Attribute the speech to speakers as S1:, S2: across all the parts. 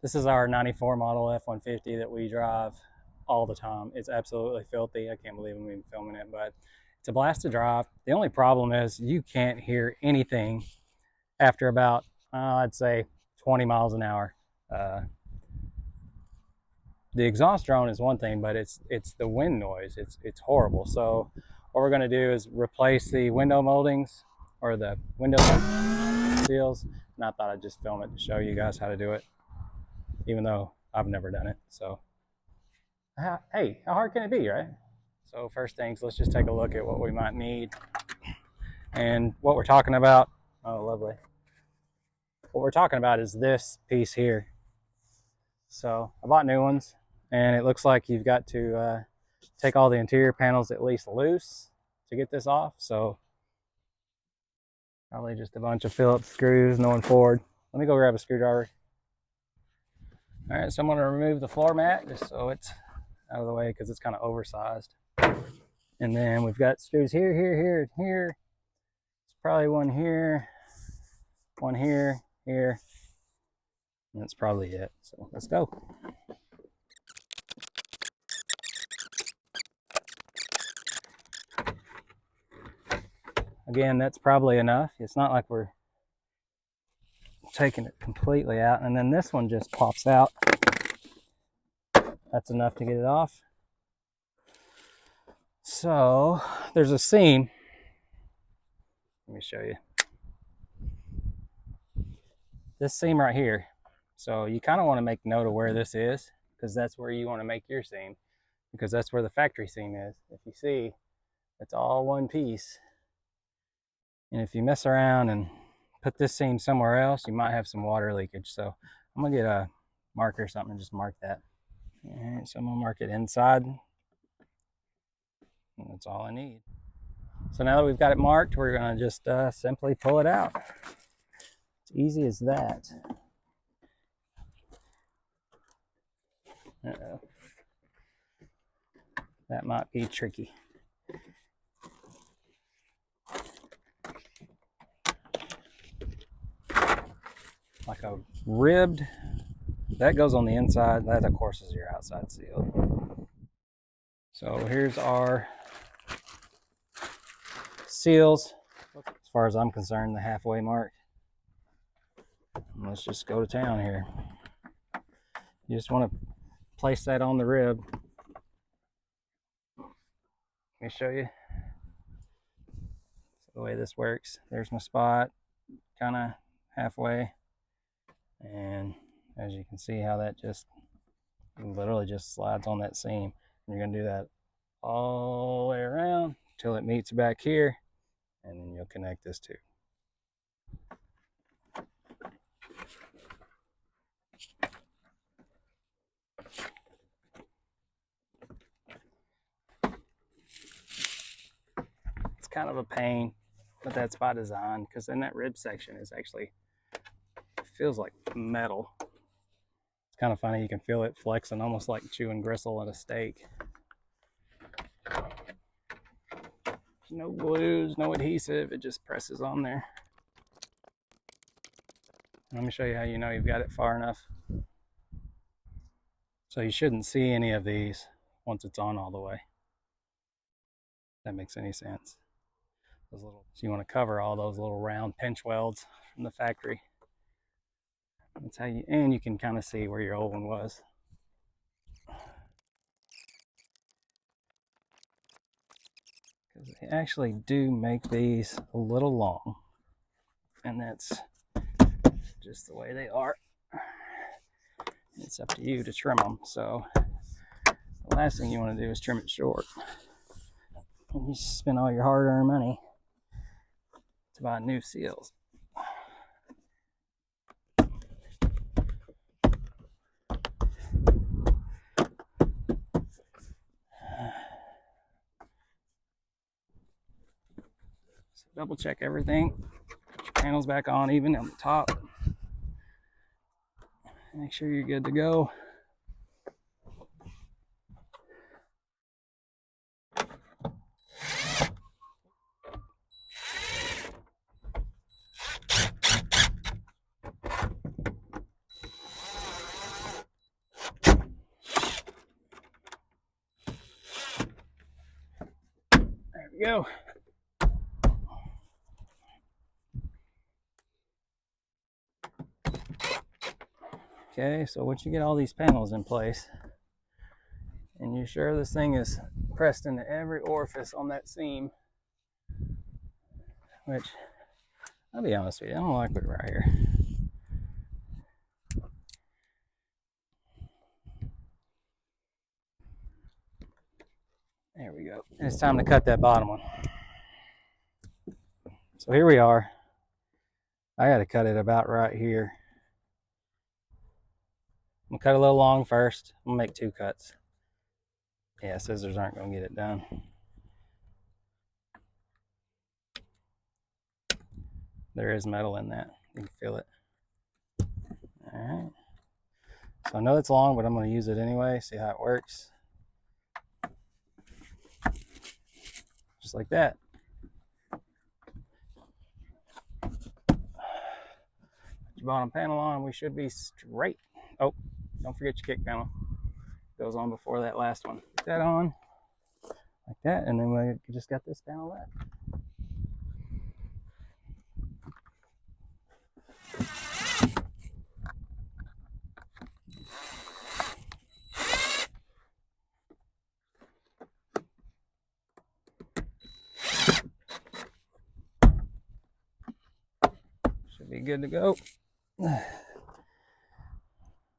S1: This is our 94 model F-150 that we drive all the time. It's absolutely filthy. I can't believe I'm even filming it, but it's a blast to drive. The only problem is you can't hear anything after about, I'd say 20 miles an hour. The exhaust drone is one thing, but it's the wind noise. It's horrible. So what we're going to do is replace the window moldings or the window seals. And I thought I'd just film it to show you guys how to do it, even though I've never done it. So, hey, how hard can it be, right? So first things, let's just take a look at what we might need and what we're talking about. Oh, lovely. What we're talking about is this piece here. So I bought new ones, and it looks like you've got to take all the interior panels at least loose to get this off. So probably just a bunch of Phillips screws going forward. Let me go grab a screwdriver. All right, so I'm gonna remove the floor mat just so it's out of the way because it's kind of oversized. And then we've got screws here, here, here, and here. There's probably one here, here. And that's probably it. So let's go. Again, that's probably enough. It's not like we're taking it completely out. And then this one just pops out. That's enough to get it off. So there's a seam. Let me show you. This seam right here. So you kind of want to make note of where this is, because that's where you want to make your seam, because that's where the factory seam is. If you see, it's all one piece. And if you mess around and put this seam somewhere else, you might have some water leakage. So I'm gonna get a marker or something and just mark that. All right, so I'm gonna mark it inside. And that's all I need. So now that we've got it marked, we're gonna just simply pull it out. It's easy as that. Uh-oh. That might be tricky. Like a ribbed, that goes on the inside. That, of course, is your outside seal. So here's our seals. As far as I'm concerned, the halfway mark. Let's just go to town here. You just want to place that on the rib. Let me show you. So the way this works, there's my spot, kind of halfway. And as you can see how that just literally just slides on that seam. And you're going to do that all the way around till it meets back here, and then you'll connect this too. It's kind of a pain, but that's by design, because then that rib section is actually, it feels like metal. It's kind of funny, you can feel it flexing almost like chewing gristle on a steak. No glues, no adhesive, it just presses on there. Let me show you how you know you've got it far enough. So you shouldn't see any of these once it's on all the way. If that makes any sense. Those little, so you want to cover all those little round pinch welds from the factory. That's how you, and you can kind of see where your old one was. Because they actually do make these a little long, and that's just the way they are. It's up to you to trim them. So the last thing you want to do is trim it short. And you spend all your hard-earned money to buy new seals. So double check everything. Put your panels back on even on the top. Make sure you're good to go. we go. Okay, so once you get all these panels in place, and you're sure this thing is pressed into every orifice on that seam, which, I'll be honest with you, I don't like it right here. There we go. And it's time to cut that bottom one. So here we are. I got to cut it about right here. I'm gonna cut a little long first. I'm gonna make 2 cuts. Yeah, scissors aren't gonna get it done. There is metal in that. You can feel it. All right. So I know it's long, but I'm gonna use it anyway. See how it works. Just like that. Put your bottom panel on. We should be straight. Oh, don't forget your kick panel. Goes on before that last one. Put that on like that, and then we just got this panel left. Should be good to go.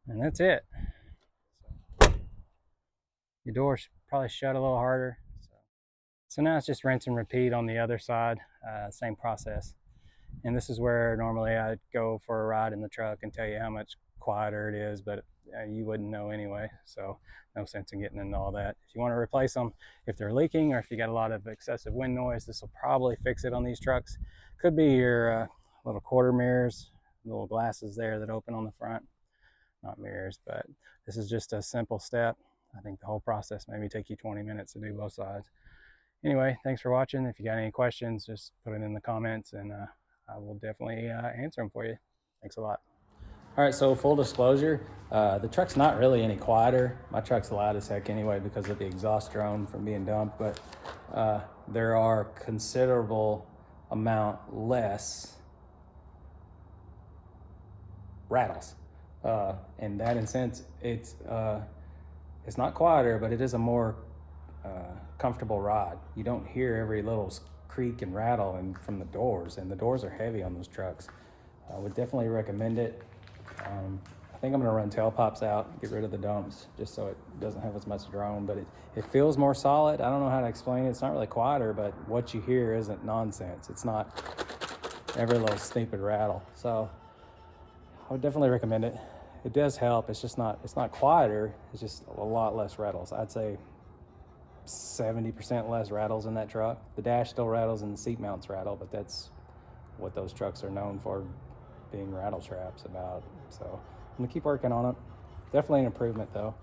S1: And that's it. Your door should probably shut a little harder. So now it's just rinse and repeat on the other side, same process. And this is where normally I'd go for a ride in the truck and tell you how much quieter it is, but you wouldn't know anyway, so no sense in getting into all that. If you want to replace them, if they're leaking or if you got a lot of excessive wind noise, this will probably fix it on these trucks. Could be your little quarter mirrors, little glasses there that open on the front. Not mirrors, but this is just a simple step. I think the whole process maybe take you 20 minutes to do both sides. Anyway, thanks for watching. If you got any questions, just put it in the comments and I will definitely answer them for you. Thanks a lot. All right, so full disclosure, the truck's not really any quieter. My truck's loud as heck anyway because of the exhaust drone from being dumped, but there are considerable amount less rattles. In that sense, it's not quieter, but it is a more comfortable ride. You don't hear every little creak and rattle from the doors, and the doors are heavy on those trucks. I would definitely recommend it. I think I'm gonna run tailpipes out, get rid of the dumps, just so it doesn't have as much drone, but it feels more solid. I don't know how to explain it. It's not really quieter, but what you hear isn't nonsense. It's not every little stupid rattle. So I would definitely recommend it. It does help. It's not quieter. It's just a lot less rattles. I'd say 70% less rattles in that truck. The dash still rattles and the seat mounts rattle, but that's what those trucks are known for, being rattle traps about. So I'm gonna keep working on it. Definitely an improvement though.